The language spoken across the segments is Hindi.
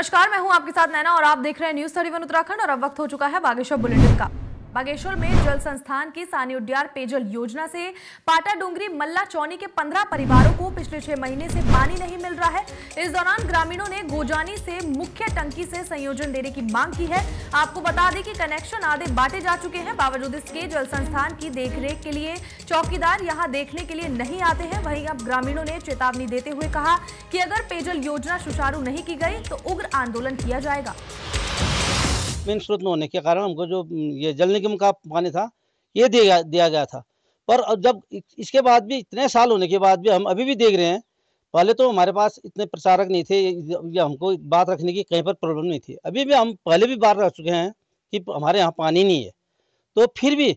नमस्कार, मैं हूं आपके साथ नैना और आप देख रहे हैं न्यूज 31 उत्तराखंड। और अब वक्त हो चुका है बागेश्वर बुलेटिन का। बागेश्वर में जल संस्थान की सानी उड्यार पेयजल योजना से पाटा डूंगरी मल्ला चौनी के 15 परिवारों को पिछले 6 महीने से पानी नहीं मिल रहा है। इस दौरान ग्रामीणों ने गोजानी से मुख्य टंकी से संयोजन देने की मांग की है। आपको बता दें कि कनेक्शन आधे बांटे जा चुके हैं। बावजूद इसके जल संस्थान की देखरेख के लिए चौकीदार यहां देखने के लिए नहीं आते हैं। वहीं अब ग्रामीणों ने चेतावनी देते हुए कहा कि अगर पेयजल योजना सुचारू नहीं की गई तो उग्र आंदोलन किया जाएगा। मेन स्रोत न होने के कारण हमको जो ये जल निगम का पानी था ये दिया गया था, पर अब जब इसके बाद भी इतने साल होने के बाद भी हम अभी भी देख रहे हैं। पहले तो हमारे पास इतने प्रचारक नहीं थे या हमको बात रखने की कहीं पर प्रॉब्लम नहीं थी। अभी भी हम पहले भी बात रख चुके हैं कि हमारे यहाँ पानी नहीं है, तो फिर भी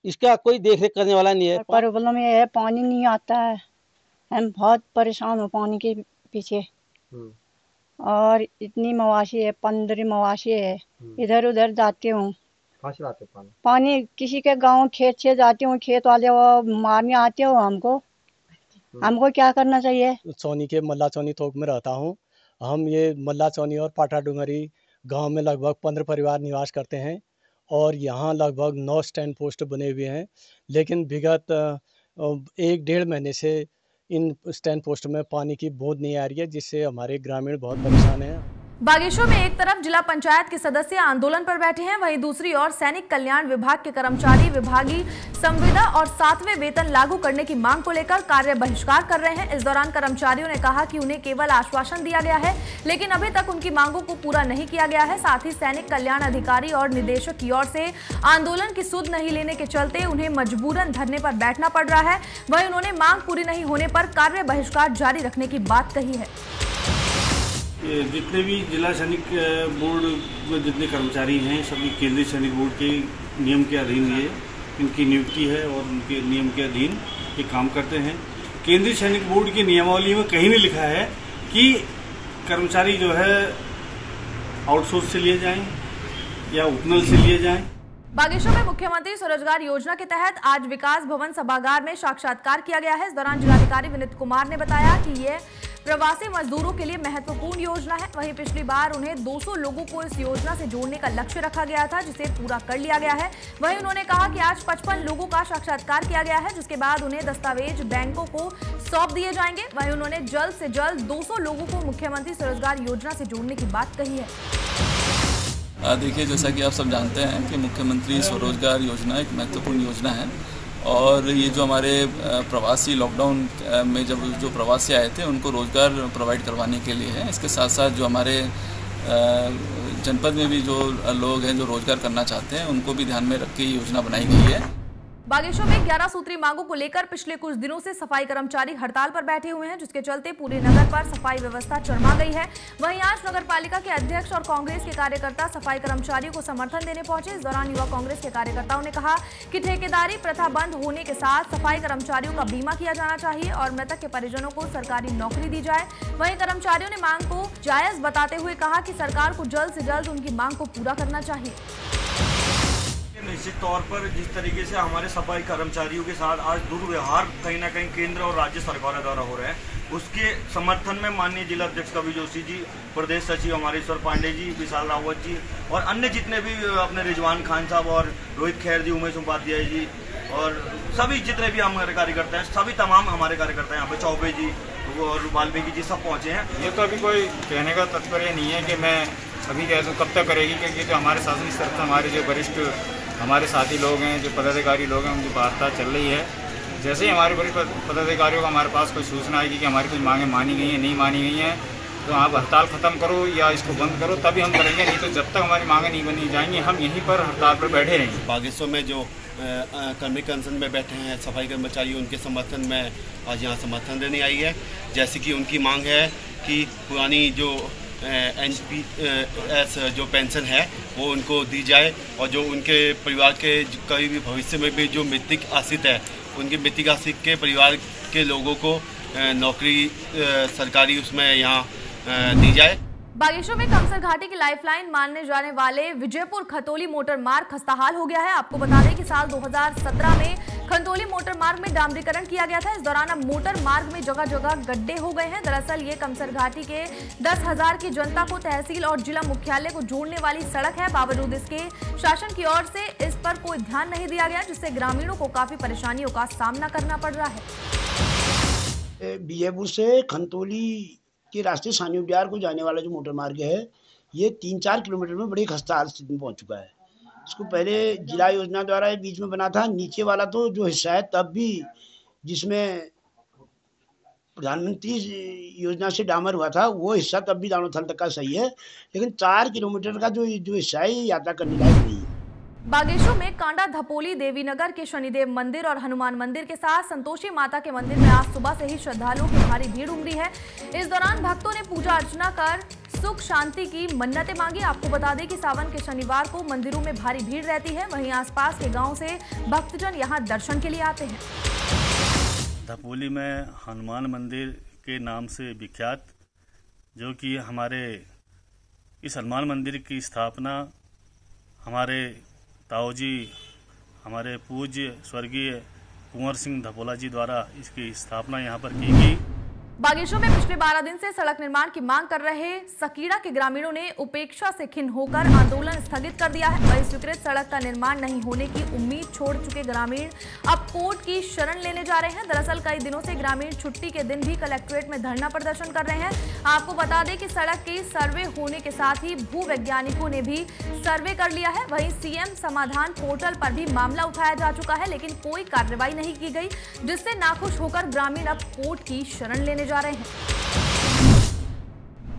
इसका कोई देख रेख करने वाला नहीं है। प्रॉब्लम ये है, पानी नहीं आता है, हम बहुत परेशान हो पानी के पीछे। और इतनी मवाशी है, 15 मवाशी है, इधर उधर जाते हूँ। पानी किसी के गांव खेत से जाते हूँ, खेत वाले वो मारने आते हो हमको क्या करना चाहिए। चौनी के मल्ला चौनी थोक में रहता हूँ। हम ये मल्ला चौनी और पाटा डूंगरी गांव में लगभग 15 परिवार निवास करते हैं और यहाँ लगभग 9 स्टैंड पोस्ट बने हुए हैं। लेकिन विगत 1-1.5 महीने से इन स्टैंड पोस्ट में पानी की बूंद नहीं आ रही है, जिससे हमारे ग्रामीण बहुत परेशान हैं। बागेश्वर में एक तरफ जिला पंचायत के सदस्य आंदोलन पर बैठे हैं, वहीं दूसरी ओर सैनिक कल्याण विभाग के कर्मचारी विभागीय संविदा और 7वें वेतन लागू करने की मांग को लेकर कार्य बहिष्कार कर रहे हैं। इस दौरान कर्मचारियों ने कहा कि उन्हें केवल आश्वासन दिया गया है, लेकिन अभी तक उनकी मांगों को पूरा नहीं किया गया है। साथ ही सैनिक कल्याण अधिकारी और निदेशक की ओर से आंदोलन की सुध नहीं लेने के चलते उन्हें मजबूरन धरने पर बैठना पड़ रहा है। वहीं उन्होंने मांग पूरी नहीं होने पर कार्य बहिष्कार जारी रखने की बात कही है। जितने भी जिला सैनिक बोर्ड में जितने कर्मचारी हैं, सभी केंद्रीय सैनिक बोर्ड के नियम के अधीन ये इनकी नियुक्ति है और उनके नियम के अधीन ये काम करते हैं। केंद्रीय सैनिक बोर्ड की नियमावली में कहीं नहीं लिखा है कि कर्मचारी जो है आउटसोर्स से लिए जाएं या उपनल से लिए जाएं। बागेश्वर में मुख्यमंत्री स्वरोजगार योजना के तहत आज विकास भवन सभागार में साक्षात्कार किया गया है। इस दौरान जिलाधिकारी विनीत कुमार ने बताया कि ये प्रवासी मजदूरों के लिए महत्वपूर्ण योजना है। वहीं पिछली बार उन्हें 200 लोगों को इस योजना से जोड़ने का लक्ष्य रखा गया था, जिसे पूरा कर लिया गया है। वहीं उन्होंने कहा कि आज 55 लोगों का साक्षात्कार किया गया है, जिसके बाद उन्हें दस्तावेज बैंकों को सौंप दिए जाएंगे। वहीं उन्होंने जल्द से जल्द 200 लोगों को मुख्यमंत्री स्वरोजगार योजना से जोड़ने की बात कही है। देखिए, जैसा कि आप सब जानते हैं कि मुख्यमंत्री स्वरोजगार योजना एक महत्वपूर्ण योजना है और ये जो हमारे प्रवासी लॉकडाउन में जब जो प्रवासी आए थे उनको रोज़गार प्रोवाइड करवाने के लिए है। इसके साथ साथ जो हमारे जनपद में भी जो लोग हैं जो रोज़गार करना चाहते हैं उनको भी ध्यान में रख के ये योजना बनाई गई है। बागेश्वर में 11 सूत्री मांगों को लेकर पिछले कुछ दिनों से सफाई कर्मचारी हड़ताल पर बैठे हुए हैं, जिसके चलते पूरे नगर पर सफाई व्यवस्था चरमा गई है। वहीं आज नगर पालिका के अध्यक्ष और कांग्रेस के कार्यकर्ता सफाई कर्मचारियों को समर्थन देने पहुंचे। इस दौरान युवा कांग्रेस के कार्यकर्ताओं ने कहा कि ठेकेदारी प्रथा बंद होने के साथ सफाई कर्मचारियों का बीमा किया जाना चाहिए और मृतक के परिजनों को सरकारी नौकरी दी जाए। वहीं कर्मचारियों ने मांग को जायज बताते हुए कहा कि सरकार को जल्द से जल्द उनकी मांग को पूरा करना चाहिए। निश्चित तौर पर जिस तरीके से हमारे सफाई कर्मचारियों के साथ आज दुर्व्यवहार कहीं ना कहीं केंद्र और राज्य सरकारों द्वारा हो रहे हैं, उसके समर्थन में माननीय जिला अध्यक्ष कवि जोशी जी, प्रदेश सचिव हमारे ईश्वर पांडे जी, विशाल रावत जी और अन्य जितने भी अपने रिजवान खान साहब और रोहित खैर जी, उमेश उपाध्याय जी और सभी जितने भी हमारे कार्यकर्ता हैं, सभी तमाम हमारे कार्यकर्ता यहाँ पे चौबे जी और वाल्मीकि जी सब पहुँचे हैं। ये तो अभी कोई कहने का तात्पर्य नहीं है कि मैं अभी कह दूँ कब तक करेगी, क्योंकि जो हमारे शासन स्तर पर हमारे जो वरिष्ठ हमारे साथी लोग हैं, जो पदाधिकारी लोग हैं, उनकी वार्ता चल रही है। जैसे ही हमारे वरिष्ठ पदाधिकारियों को हमारे पास कोई सूचना आएगी कि हमारी कुछ मांगें मानी गई हैं, नहीं मानी गई हैं, तो आप हड़ताल ख़त्म करो या इसको बंद करो, तभी हम करेंगे। नहीं तो जब तक हमारी मांगें नहीं बनी जाएंगी हम यहीं पर हड़ताल पर बैठे रहेंगे। बागेश्वर में जो कर्मिक अनशन में बैठे हैं सफाई कर्मचारी, उनके समर्थन में आज यहाँ समर्थन देने आई है। जैसे कि उनकी मांग है कि पुरानी जो NPS जो पेंशन है वो उनको दी जाए और जो उनके परिवार के कभी भी भविष्य में भी जो मृतक आश्रित है उनके मृतक आश्रित के परिवार के लोगों को नौकरी सरकारी उसमें यहाँ दी जाए। बागेश्वर में कमसर घाटी की लाइफलाइन मानने जाने वाले विजयपुर खतौली मोटर मार्ग खस्ताहाल हो गया है। आपको बता दें कि साल 2017 में खतौली मोटर मार्ग में डामरीकरण किया गया था। इस दौरान अब मोटर मार्ग में जगह जगह गड्ढे हो गए हैं। दरअसल ये कमसर घाटी के 10,000 की जनता को तहसील और जिला मुख्यालय को जोड़ने वाली सड़क है। बावजूद इसके शासन की ओर से इस पर कोई ध्यान नहीं दिया गया, जिससे ग्रामीणों को काफी परेशानियों का सामना करना पड़ रहा है। विजयपुर से खतौली के रास्ते सानी उद्यार को जाने वाला जो मोटर मार्ग है, ये 3-4 किलोमीटर में बड़ी खस्ताहाल स्थिति में पहुंच चुका है। इसको पहले जिला योजना द्वारा ये बीच में बना था। नीचे वाला तो जो हिस्सा है तब भी, जिसमें प्रधानमंत्री योजना से डामर हुआ था, वो हिस्सा तब भी दानोथल तक का सही है, लेकिन 4 किलोमीटर का जो हिस्सा है ये यात्रा करने लायक नहीं है। बागेश्वर में कांडा धपोली देवीनगर के शनिदेव मंदिर और हनुमान मंदिर के साथ संतोषी माता के मंदिर में आज सुबह से ही श्रद्धालुओं की भारी भीड़ उमड़ी है। इस दौरान भक्तों ने पूजा अर्चना कर सुख शांति की मन्नतें मांगी। आपको बता दें कि सावन के शनिवार को मंदिरों में भारी भीड़ रहती है। वहीं आसपास के गाँव से भक्तजन यहाँ दर्शन के लिए आते हैं। धपोली में हनुमान मंदिर के नाम से विख्यात, जो कि हमारे इस हनुमान मंदिर की स्थापना हमारे ताऊजी, हमारे पूज्य स्वर्गीय कुंवर सिंह धपोला जी द्वारा इसकी स्थापना यहाँ पर की गई। बागेश्वर में पिछले 12 दिन से सड़क निर्माण की मांग कर रहे सकीड़ा के ग्रामीणों ने उपेक्षा से खिन्न होकर आंदोलन स्थगित कर दिया है। वहीं स्वीकृत सड़क का निर्माण नहीं होने की उम्मीद छोड़ चुके ग्रामीण अब कोर्ट की शरण लेने जा रहे हैं। दरअसल कई दिनों से ग्रामीण छुट्टी के दिन भी कलेक्ट्रेट में धरना प्रदर्शन कर रहे हैं। आपको बता दें कि सड़क की सर्वे होने के साथ ही भू वैज्ञानिकों ने भी सर्वे कर लिया है। वहीं सीएम समाधान पोर्टल पर भी मामला उठाया जा चुका है, लेकिन कोई कार्रवाई नहीं की गई, जिससे नाखुश होकर ग्रामीण अब कोर्ट की शरण लेने जा रहे हैं।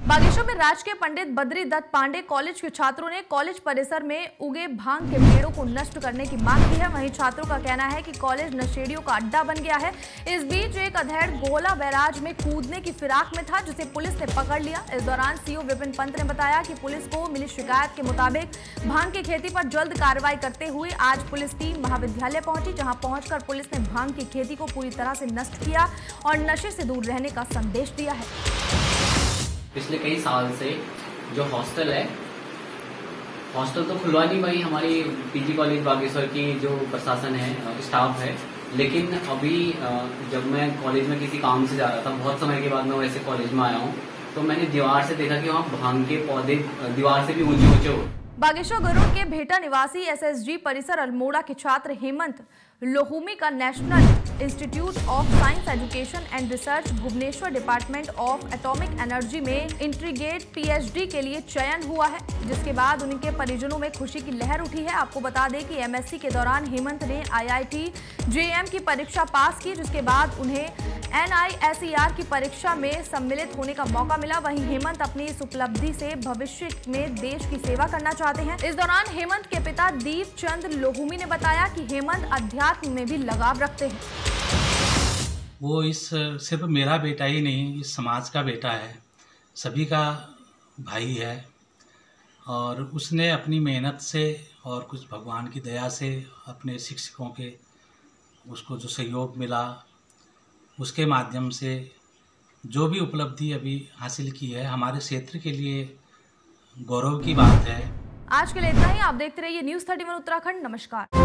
बागेश्वर में राजकीय पंडित बद्री दत्त पांडे कॉलेज के छात्रों ने कॉलेज परिसर में उगे भांग के पेड़ों को नष्ट करने की मांग की है। वहीं छात्रों का कहना है कि कॉलेज नशेड़ियों का अड्डा बन गया है। इस बीच एक अधेड़ गोला बैराज में कूदने की फिराक में था, जिसे पुलिस ने पकड़ लिया। इस दौरान सीओ विपिन पंत ने बताया कि पुलिस को मिली शिकायत के मुताबिक भांग की खेती पर जल्द कार्रवाई करते हुए आज पुलिस टीम महाविद्यालय पहुंची, जहां पहुंचकर पुलिस ने भांग की खेती को पूरी तरह से नष्ट किया और नशे से दूर रहने का संदेश दिया है। पिछले कई साल से जो हॉस्टल है, हॉस्टल तो खुलवा नहीं पाई हमारी पीजी कॉलेज बागेश्वर की जो प्रशासन है, स्टाफ है, लेकिन अभी जब मैं कॉलेज में किसी काम से जा रहा था, बहुत समय के बाद मैं वैसे कॉलेज में आया हूँ, तो मैंने दीवार से देखा कि वहाँ भांग के पौधे दीवार से भी ऊंचे ऊंचे हो। बागेश्वर गरुड़ के भेटा निवासी एसएसजी परिसर अल्मोड़ा के छात्र हेमंत लोहुमी का national institute of science education and research Bhubaneswar department of atomic energy में इंटीग्रेट पीएचडी के लिए चयन हुआ है, जिसके बाद उनके परिजनों में खुशी की लहर उठी है। आपको बता दें कि एमएससी के दौरान हेमंत ने आईआईटी जेईई की परीक्षा पास की, जिसके बाद उन्हें NISER की परीक्षा में सम्मिलित होने का मौका मिला। वहीं हेमंत अपनी इस उपलब्धि से भविष्य में देश की सेवा करना चाहते हैं। इस दौरान हेमंत के पिता दीप चंद लोहुमी ने बताया कि हेमंत अध्यात्म में भी लगाव रखते हैं। वो इस सिर्फ मेरा बेटा ही नहीं, इस समाज का बेटा है, सभी का भाई है, और उसने अपनी मेहनत से और कुछ भगवान की दया से अपने शिक्षकों के उसको जो सहयोग मिला, उसके माध्यम से जो भी उपलब्धि अभी हासिल की है, हमारे क्षेत्र के लिए गौरव की बात है। आज के लिए इतना ही। आप देखते रहिए न्यूज़ 31 उत्तराखंड। नमस्कार।